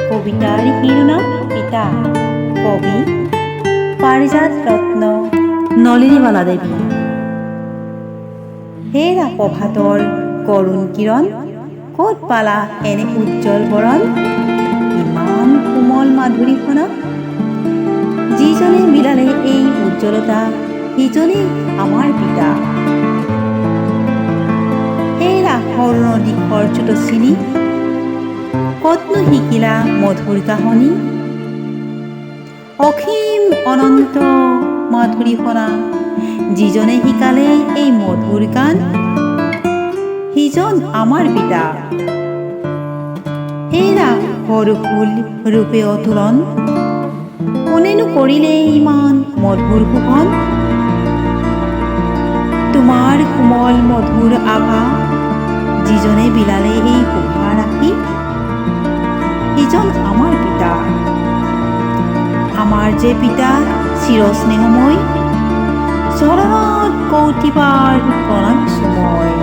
কবিতাৰ শিৰোনাম পিতা। কবি পাৰিজাত ৰত্ন নলিনীবালা দেৱী। হেৰা প্ৰভাতৰ কৰুণ কিৰণ, ক'ত পালা এনে উজ্জ্বল বৰণ? ইমান কোমল মাধুৰী ফণত, যিজনে মিলালে এই উজ্জ্বলতা, সিজনেই আমাৰ পিতা। হেৰা সৰু দিশৰ চুটচিনী, ক'তনো শিকিলা মধুৰ কাহনী? অসীম অনন্ত মাধুৰী ফণা, যিজনে শিকালে এই মধুৰ গান, সিজন আমাৰ পিতা। হেৰা সৰু ফুল ৰূপে অতুলন, কোনেনো কৰিলে ইমান মধুৰ শোভন? তোমাৰ কোমল মধুৰ আভা, যিজনে বিলালে এই শোভা ৰাখি, সিজন আমাৰ পিতা। আমাৰ যে পিতা চিৰস্নেহময়, চৰণত কৌটিবাৰ প্ৰণামিছো মই।